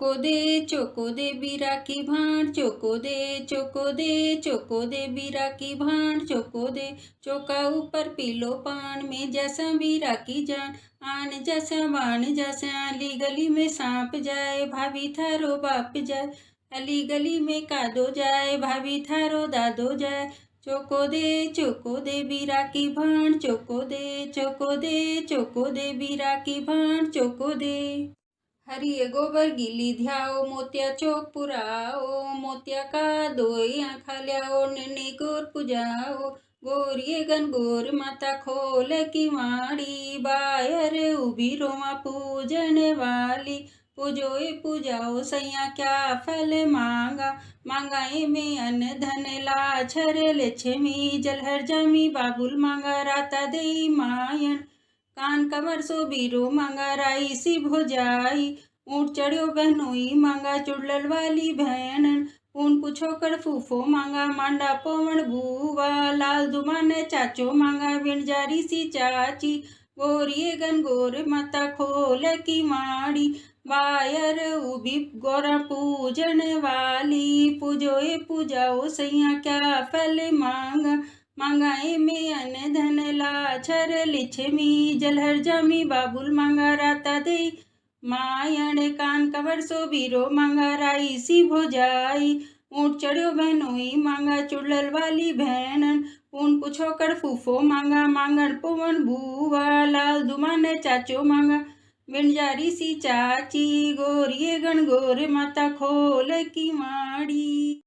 Choco दे बीरा की भाण, choco दे choco दे choco दे बीरा की भाण, चोको दे चौका ऊपर पीलो पान में जैसा बीरा की जान, आन जैसा बाण जैसा अली गली में सांप जाए, भाभी थारो बाप जाए, अली गली में कादो जाए, भाभी थारो दादो जाए, चोको दे बीरा की भाण, चोको दे चोको दे चोको दे बीरा की भाण, चोको दे। हरिये गोबर गिली ध्याओ, मोतिया चौक पुराओ, मोतिया का दोई आँखा ल्याओ, निर्णी गोर पुजाओ, गोरिये गन गोर माता खोल की माड़ी, बायर उभी रोमा पूजन वाली, पूजोए पूजाओ सैया क्या फल मांगा, मांगाए में अन्न धन लाछर लक्ष्मी, जलहर जामी बाबुल मांगा राता दे मायन, कान कमर सो बीरो मांगा राई सी भोजाई, ऊँट चढ़्यो बहनोई मांगा चुड़लल वाली बहन, ऊन पूछो कर फूफो मांगा मांडा पवन बुआ, लाल दुमाने चाचो मांगा बिनजारी सी चाची, गोरिये गन गोर माता खोल की माड़ी, बायर उभी गोरा पूजन वाली, पूजोए पूजाओ सैया क्या फल मांगा, मांगाए में अन्न धन लाछर लक्ष्मी, जलहर जामी बाबुल मांगा राता दे मायण, कान कवर सो बीरो मांगा राई सी भोजाई, ऊँट चढ़्यो बहनोई मांगा चुड़लल वाली बहन, ऊन पूछो कर फूफो मांगा मांगण पवन बुआ, लाल दुमाने चाचो मांगा बिनजारी सी चाची, गोरिये गण गोर माता खोल की माड़ी,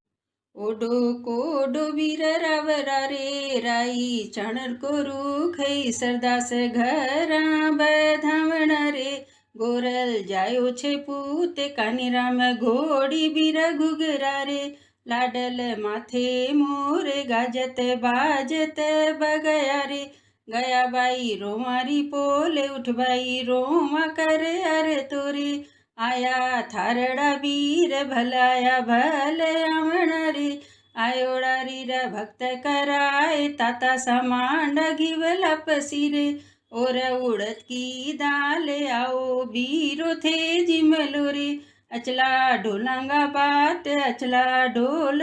ओडो कोडो वीर रावरा रे राई, चणर को रूख सरदास घरा बधावण रे, गोरल जायो छे पूत कानी राम घोड़ी बीरा घुघरा रे, लाडल माथे मोरे गाजत बाजत बगया रे, गया बाई रोमारी पोले उठ बाई रोमा करे अरे तोरे, आया थारड़ा वीर भलाया भल आमण रे, आयोड़ा रीरा भक्त कराए ताता समान घिवला पसीरे, और उड़द की दाल आओ बीरो थे जिमलो रे, अचला ढोलांगा बात अचला ढोल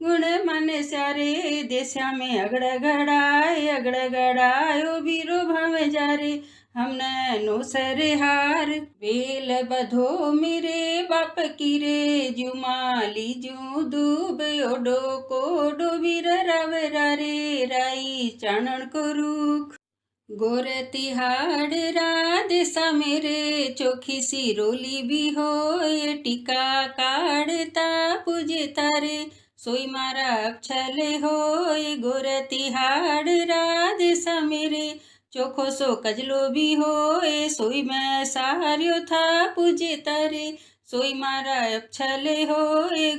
गुण मन स्यारे, देस्या में अगड़ गड़ायो बीरो भव जारे, हमने नो सरहार बेल बधो मेरे बाप की रे, जुमाली जू दूब ओडो कोडो वीर रावरा रे राई, चाणन को रूख गोर तिहाड़ राधेसा मेरे, चोखी सी रोली भी हो टीका काढ़ता पूजे तारे, सोई मारा अक्षले हो गोर तिहाड़ राधेसा मेरे, चोखो सो कजलो भी हो सोई मैं सारियो था पूजे तारे, सोई मारा अक्षले हो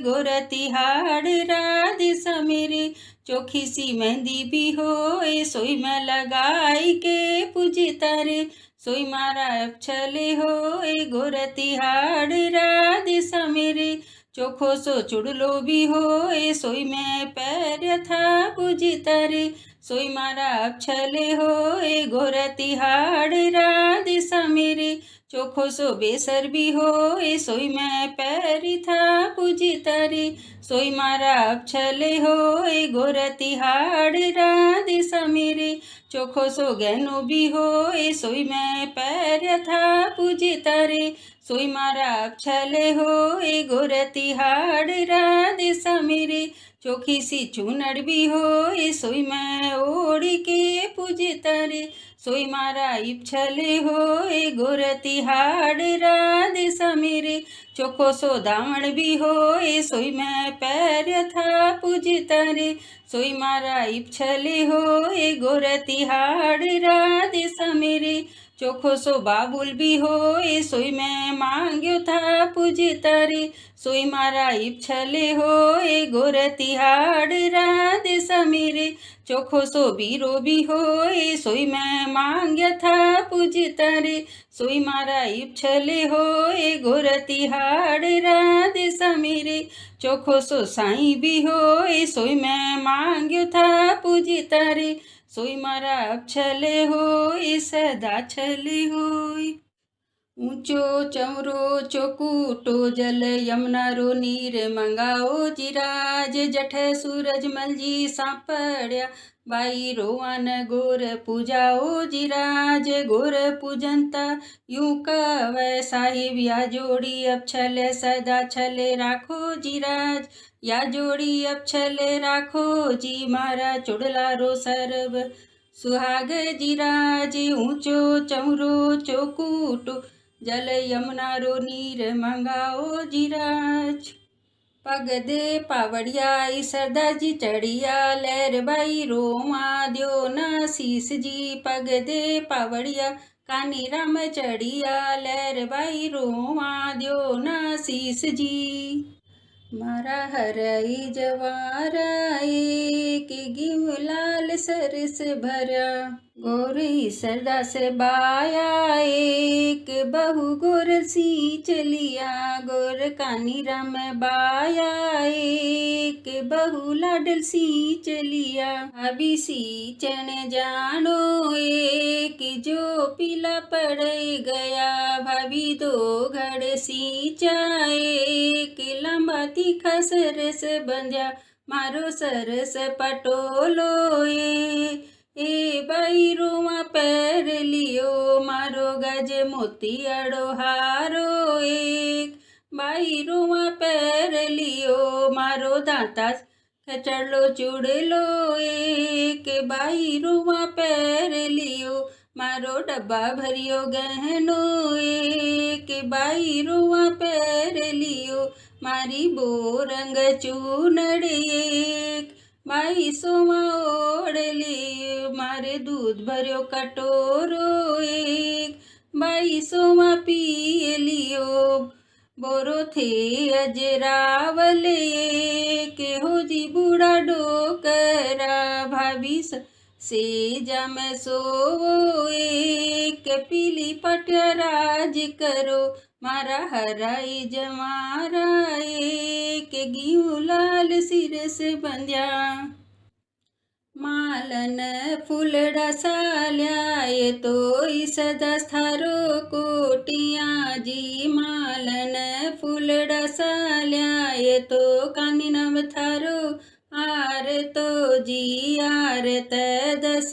गोर तिहाड़ राधेसा मेरे, चोखी सी मेहंदी भी हो सोई मैं लगाई के पूजी तारे, सोई मारा अक्षले हो गोर तिहाड़ राधेसा मेरे, चोखो सो चुड़लो भी हो सोई मैं पैर था पूजी तारे, सोई मारा अक्षले हो गोर तिहाड़ राधेसा मेरे, चोखो सो बेसर भी हो सोई मैं पैरी था पूजी तारे, सोई मारा अक्षले हो गोर तिहाड़ राधेसा मेरे, चोखो सो गहनो भी हो सोई मैं पैर था पूजी तारे, सोई मारा अक्षले हो गोर तिहाड़ राधेसा मेरे, चोखी सी चूनड़ भी हो सोई मैं ओढ़ी के पूजे तारे, सोई मारा इच्छले हो गोर तिहाड़ राधेसा मेरे, चोखो सो दामन भी हो सोई मैं पैर था पूजे तारे, सोई मारा इच्छले हो गोर तिहाड़ राधेसा मेरे, चोखो सो बाबुल भी हो सोई मैं मांग्यो था पूजे तारे, सोई मारा इच्छले हो गोर तिहाड़ राधेसा मेरे, चोखो सो बीरो भी हो सोई मैं मांग्या था पूजे तारे, सोई मारा इच्छले हो गोर तिहाड़ राधेसा मेरे, चोखो सो साई भी हो सोई मैं मांग्यो था पूजे तारे, सोई मारा अक्षले हो सदा छले हो। ऊंचो चमरो चोकूटो जल यमुना रो नीर मंगाओ जिराज जठ सूरज मलजी सांपड़िया बाई रोवन गोर पूजाओ जिराज गोर पूजनता यूं कवै साहिब या जोड़ी अब छले सदा छले राखो जिराज या जोड़ी अब छले राखो जी मारा चुड़ला रो सरब सुहाग जिराज ऊंचो चमरो चोकूटो जल यमुना रो नीर मंगाओ जिराज पग दे पावड़िया सरदा जी चढ़िया लहर बाई रोमा द्यो न शीस जी पग दे पावड़िया कानी राम चढ़िया लहर बाई रोमा द्यो न शीस जी मारा हरई जवारा एक गिव लाल सरस भरा गोरी सरदा से बाया एक बहु गोर सी चलिया गोर कानी राम बाया एक बहु लाडल सी चलिया अभी सी चन जानो एक जो पीला पड़ गया भाभी दो घड़ सी चाय एक लंबा तीखा सरस बंजा मारो सरस पटोलो ए बाई रोमा पैर लियो मारो गज मोतियाड़ो हारो एक बाई रोमा पैर लियो मारो दांता खचड़लो चुड़लो एक बाई रोमा पैर लियो मारो डब्बा भरियो गहनो एक बाई रोमा पैर लियो मारी बोरंग चूनड़ एक बाई सोमा ओढ़ ली मारे दूध भरियो कटोरो एक बाई सोमा पी लियो बोरो थे अजरावल के हो जी बूढ़ा डोकरा भाभी से जम सोवो एक पीली पटराज करो मारा हराई जमारा एक गिऊ लाल सिर से बंध्या मालन फूलड़ा साल्याए तो सदा थारो कोटिया जी मालन फूलड़ा साल्याए तो कानी नम थारो आर तो जी आर दस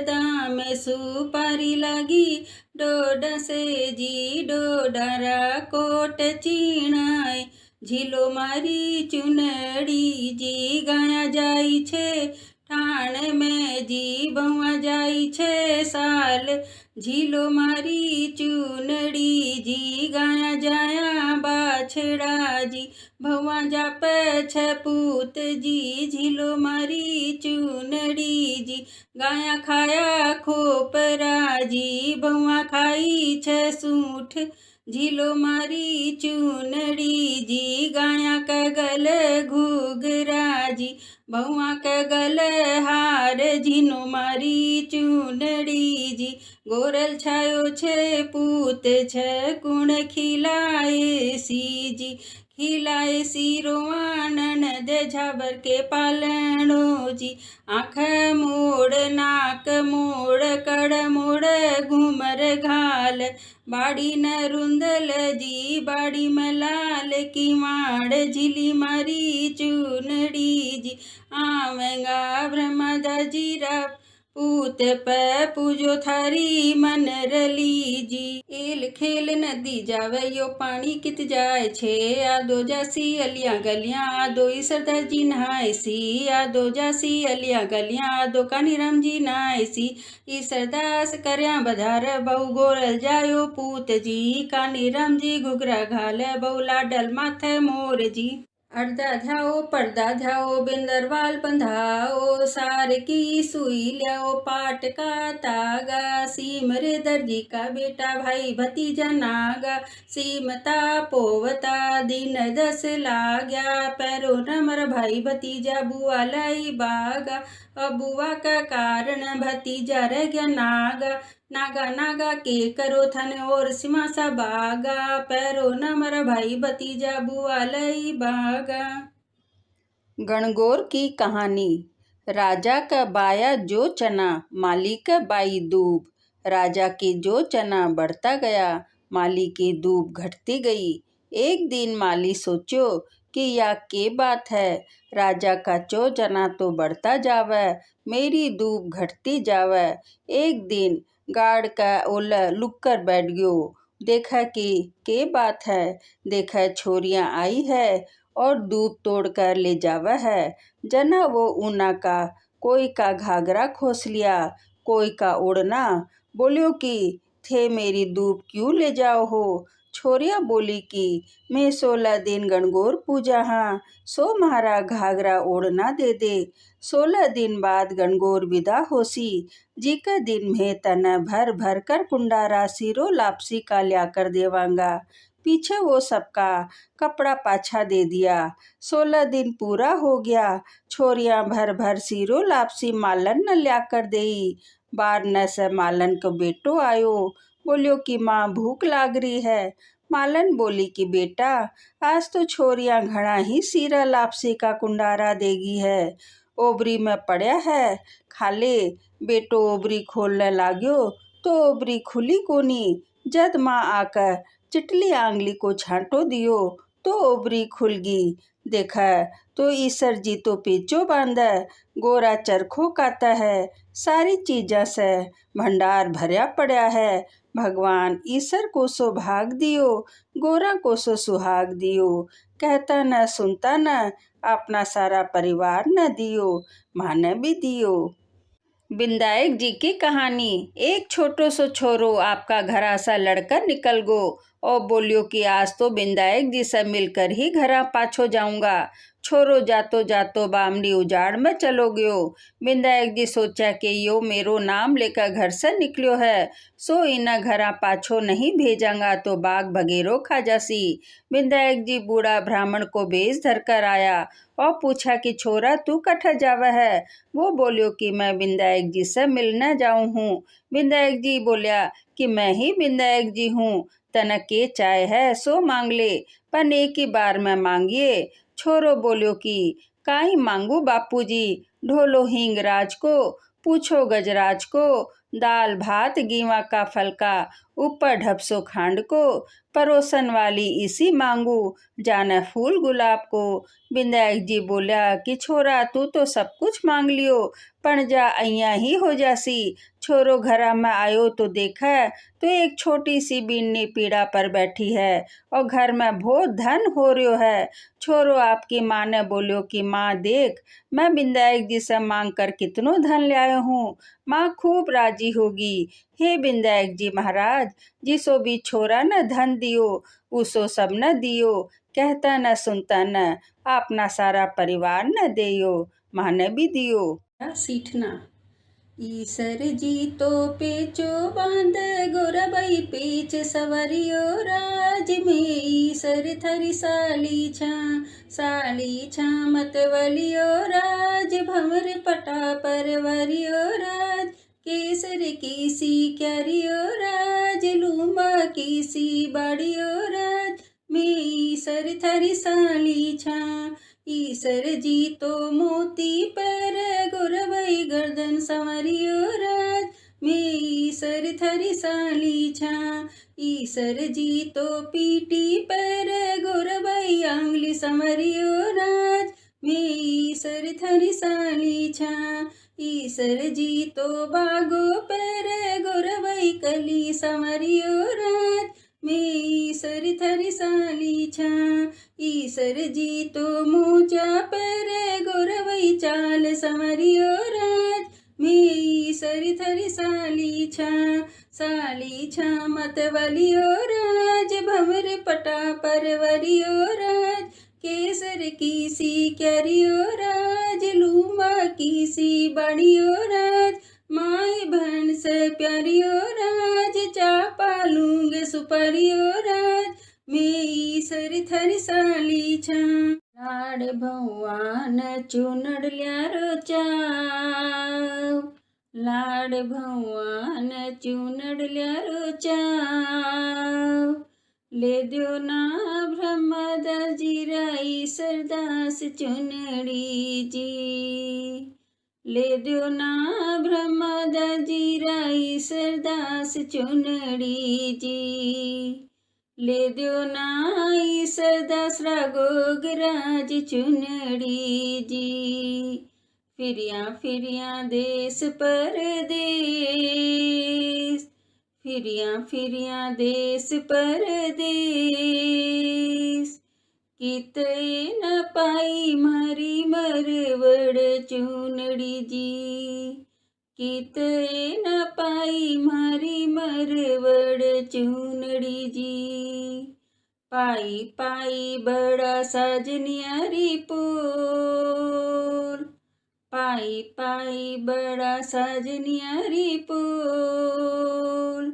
दाम सुपारी लगी डोड से जी डोडरा कोट चीणाय झीलो मारी चुनड़ी जी गाया जाई छे ठाण में जी बउआ जाई छे साल झीलो मारी चुनड़ी जी गाया जाया बाछड़ा जी भवा जाप छ पूत जी झीलो मारी चुनड़ी जी गाया खाया खोपरा जी भवा खाई छ सूठ झीलो मारी चुनड़ी जी गाया कगल घूघरा जी भवा कगल हार झीनो मारी चुनड़ी जी गोरल छायो छे पूत छ कुण खिलाए सी जी खिलाए सीरो ननद झाबर के पालणो जी आँख मोड़ नाक मोड़ कड़ मोड़ घूमर घाल बाड़ी न रुंदल जी बाड़ी मलाल की माड़ झिली मारी चुनड़ी जी आवेंगा ब्रह्मदा जीरा पूत पे पूजो थारी मन रली जी एल खेल नदी जावे यो पानी कित जाए छे आदो जासी अलिया गलियां आदो सरदार जी नहाय सी आदो जासी अलिया गलियां आदो कानी राम जी नहाय सी ई सरदास करया बधार बहु गोरल जायो पूत जी कानी राम जी घुघरा घाल बहु लाडल माथे मोर जी अर्धा ध्याओ पर्दा ध्याओ बिंदरवाल बंधाओ सार की सुई ल्याओ पाट का तागा सीम रे दर्जी का बेटा भाई भतीजा नागा सीमता पोवता दिन दस लाग्या पैरो नमर भाई भतीजा बुआ लाई बागा बुआ का कारण भतीजा रह गया नागा नागा नागा के करो थन और सीमा सा बागा पैरो नमर भाई भतीजा बुआ लई बागा। गणगौर की कहानी। राजा का बाया जो चना मालिक बाई दूब। राजा की जो चना बढ़ता गया माली की धूप घटती गई। एक दिन माली सोचो कि यह के बात है, राजा का चौजना तो बढ़ता जावे, मेरी धूप घटती जावे। एक दिन गार्ड का ओला लुक कर बैठ गयो। देखा कि के बात है, देखा छोरियां आई है और धूप तोड़ कर ले जावा है। जना वो ऊना का कोई का घाघरा खोस लिया, कोई का ओढ़ना। बोलियो कि थे मेरी धूप क्यों ले जाओ हो। छोरिया बोली कि मैं 16 दिन गणगौर पूजा हाँ, सो म्हारा घाघरा ओढ़ना दे दे। 16 दिन बाद गणगौर विदा होसी, जी का दिन में तना भर भर कर कुंडारा सिरो लापसी का लिया कर देवांगा। पीछे वो सबका कपड़ा पाछा दे दिया। 16 दिन पूरा हो गया, छोरियां भर भर सिरो लापसी मालन न लिया कर देई। बार न से मालन को बेटो आयो, बोलियो कि माँ भूख लाग रही है। मालन बोली कि बेटा आज तो छोरियां घड़ा ही सीरा लापसी का कुंडारा देगी है, ओबरी में पड़या है, खा ले। बेटो ओबरी खोलने लाग्यो तो ओबरी खुली कोनी। जद माँ आकर चिटली आंगली को छांटो दियो तो ओबरी खुल गई। देखा तो ईसर जी तो पेचो बांधा, गोरा चरखो काता है, सारी चीजा से भंडार भरया पड़ा है। भगवान ईसर को सो भाग दियो, गोरा को सो सुहाग दियो। कहता न सुनता न, अपना सारा परिवार न दियो, माने भी दियो। विनायक जी की कहानी। एक छोटो सो छोरो आपका घरा सा लड़कर निकल गो और बोलियो कि आज तो विनायक जी से मिलकर ही घरा पाछो जाऊंगा। छोरो जातो जातो बामड़ी उजाड़ में चलो गयो। विनायक जी सोचा कि यो मेरो नाम लेकर घर से निकलियो है, सो इना घरा पाछो नहीं भेजांगा तो बाघ भगेरो खा जासी। विनायक जी बूढ़ा ब्राह्मण को भेज धर कर आया और पूछा कि छोरा तू कठ जावा है। वो बोलियो कि मैं विनायक जी से मिलने जाऊं हूँ। विनायक जी बोलिया कि मैं ही विनायक जी हूँ, तनक के चाय है सो मांग ले, पर एक ही बार में मांगिए। छोरो बोलियो कि काई मांगू बापूजी, ढोलो हींग राज को, पूछो गजराज को, दाल भात गीवा का फलका, ऊपर ढपसो खांड को, परोसन वाली इसी मांगू, जाना फूल गुलाब को। विनायक जी बोला कि छोरा तू तो सब कुछ मांग लियो, पण जा अइया ही हो जासी। छोरो घरा में आयो तो देखा तो एक छोटी सी बीनी पीड़ा पर बैठी है और घर में बहुत धन हो रयो है। छोरो आपकी माँ ने बोलियो कि माँ देख, मैं विनायक जी से मांग कर कितनो धन ले आयो हूँ, माँ खूब राजी होगी। हे विनायक जी महाराज, जिसो भी छोरा न धन दियो उसो सब न दियो, कहता न सुनता न, अपना सारा परिवार न देयो, माने भी दियो। सीखना। ईसर जी तो पेचो बांध गोरबई पेच सवरियो राज में। ईसर थरी साली छा मतवलियो राज, भंवर पटा परवरियो राज, केसर की सी क्यारियो राज, लूमा की सी बाड़ियो राज में। ईसर थरी साली छा, ईसर जी तो मोती पर गोरबई गर्दन संवरियो राज में। ईसर थरी साली छा, ईसर जी तो पीटी पर गोरबई आंगली संवरियो राज में। ईसर थरी साली छा, ईसर जी तो बागो पर गोरबई कली संवरियो राज में। ईसर थरी साली छा, ईसर जी तो मूचा पर गोरवई चाल संवरियो राज में। ईसर थरी साली छा मतवलियो राज, भंवर पटा परवरियो राज, केसर की सी क्यारियो राज, लूमा की सी बाड़ियो राज, माई बहन से प्यारियो राज, चापा लूंग सुपारियो राज में। ईसर थरी साली छा, लाड़ भगवान चुनड़ ल्यारो चाव, लाड़ भगवान चुनड़ ल्यारो चाव, ले दियो ना ब्रह्मदास जी रा ईसर दास चुनड़ी जी, ले दो ना ब्रह्मदास जीरा ईसरदास चुनड़ी जी। ले दो ना ईसरदास राघोगराज चुनड़ी जी। फिरिया देश परदेश, फिरिया देश परदेश, कितने न पाई मारी मरवड़ चुनड़ी जी। कितने न पाई मारी मरवड़ चुनड़ी जी। पाई पाई बड़ा साजनियारी पोल, पाई पाई बड़ा साजनियारी पोल,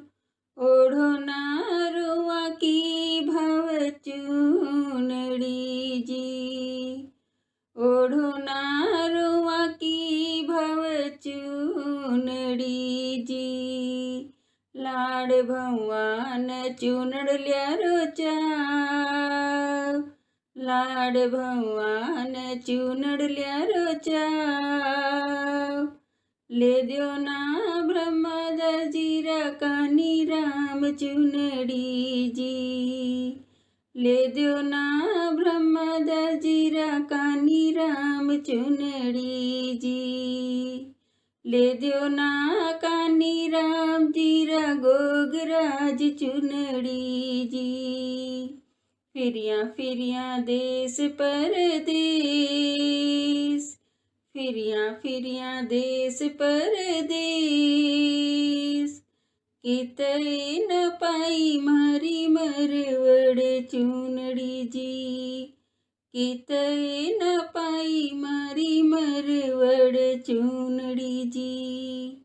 ओढ़ो ना रुआ की भव चुनड़ी जी। ओढ़ो ना रुआ की भव चुनड़ी जी। लाड भगवान चुनड़ लिया रोचाव, लाड भगवान चुनड़ लिया रोचाव। ले दो ना ब्रह्मदास जीरा कानी राम चुनड़ी जी। ले दो ना ब्रह्मदास जीरा कानी राम चुनड़ी जी। ले दो ना कानी राम जीरा गोगराज चुनड़ी जी। फिरिया देश परदेश, फिरिया देश परदेश, कितने न पाई मारी मरवड़ चुनड़ी जी। कितने न पाई मारी मरवड़ चुनड़ी जी।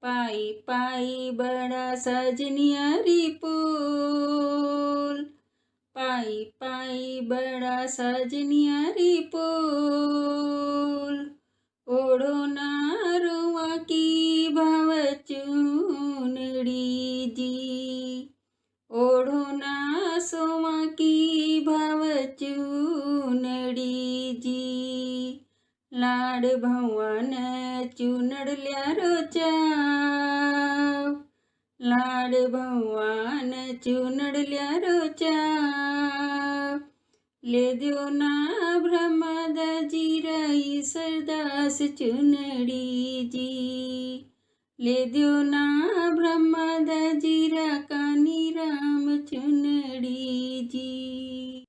पाई पाई बड़ा साजनियारी पोल, पाई पाई बड़ा साजनियारी पोल, ओढ़ो ना रुआ की भव चुनड़ी जी। ओढ़ो ना सोमा की भव चुनड़ी जी। लाड भगवान चुनड़ लिया रोचाव, लाड भगवान चुनड़ लिया रोचाव। ले दो ना ब्रह्मदास जीरा ईसरदास चुनड़ी जी। ले दो ना ब्रह्मदास जीरा कानी राम चुनड़ी जी।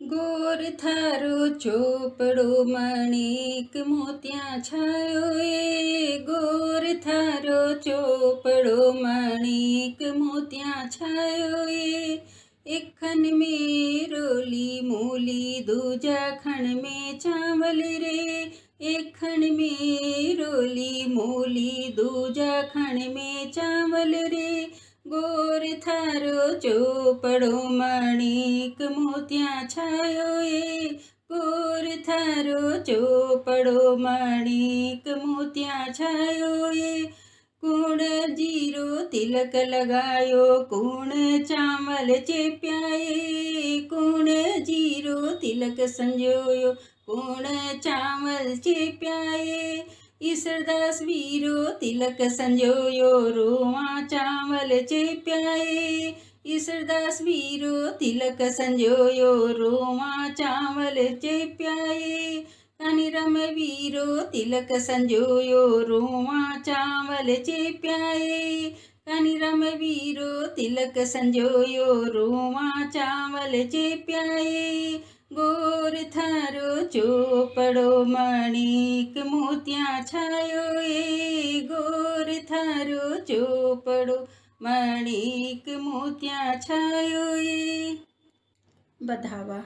गोर थारो चोपड़ो मणिक मोतिया छायो ए, गोर थारो चोपड़ो मणिक मोतिया छायो ए। एक खन में रोली मूली दूजा खन में चावल रे। एक खन में रोली मूली दूजा खन में चावल रे। गोर थारो चोपड़ो मणिक मोतिया छायो ए, गोर थारो चोपड़ो मणिक मोतिया छायो ए। कूण जीरो तिलक लगायो, कूण चावल चेप्याए। कूण जीरो तिलक संजोयो, कूण चावल चेप्याए। ईसरदास वीरो तिलक संजोयो, रोवा चावल चेप्याए। ईसरदास वीरो तिलक संजोयो, रोवा चावल चेप्याए। कानीराम वीरो तिलक संजोयो, रोवा चावल चेप्याए। कानीराम वीरो तिलक संजोयो, रोवा चावल चेप्याए। गोर थारो चोपड़ो मणिक मोतिया छायो ए, गोर थारो चोपड़ो मणिक मोतिया छायो ए। बधावा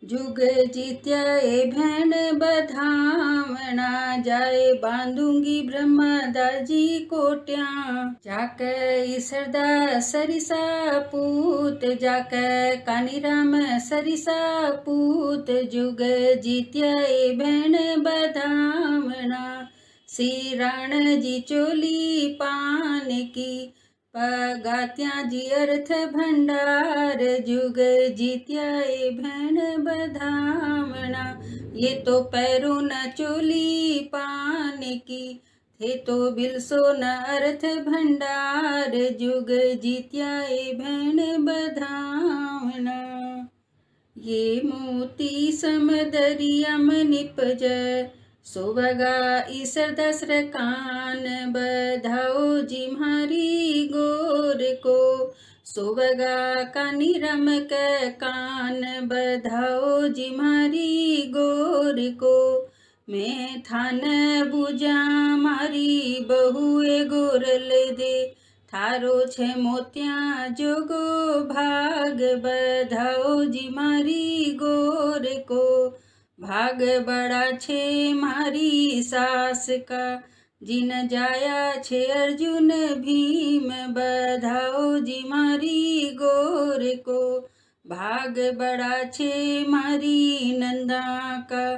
जुग जीत्या ए भैन बधावना, जाए बांधूंगी ब्रह्मदास जी कोट्या। जाके ईसरदास सरिसा पूत, जाके कानीराम सरिसा पूत। जुग जीत्या ए भैन बधावना, श्री राण जी चोली पान की। पगात्या जी अर्थ भंडार, जुग जीत्या ए भैन बधावना। ये तो पैरों न चोली पान की, थे तो बिलसो न अर्थ भंडार, जुग जीत्याए भैन बधावना। ये मोती समदरियम निपज, सोबगा ईसर दसर कान, बधाओ जिम्हारी गोर को, सोबगा कानी रमक कान, बधाओ जिम्हारी गोर को। मैं थान बुजा मारी बहुए गोरल दे, थारो छे मोतिया जोगो भाग, बधाओ जी मारी गोर को। भाग बड़ा छे मारी सास का, जिन जाया छे अर्जुन भीम, बधाओ जी मारी गोर को। भाग बड़ा छे मारी नंदा का,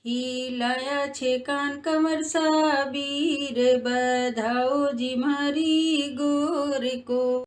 खिलाया छे कान कमर साबीर, बधाओ जी मारी गोर को।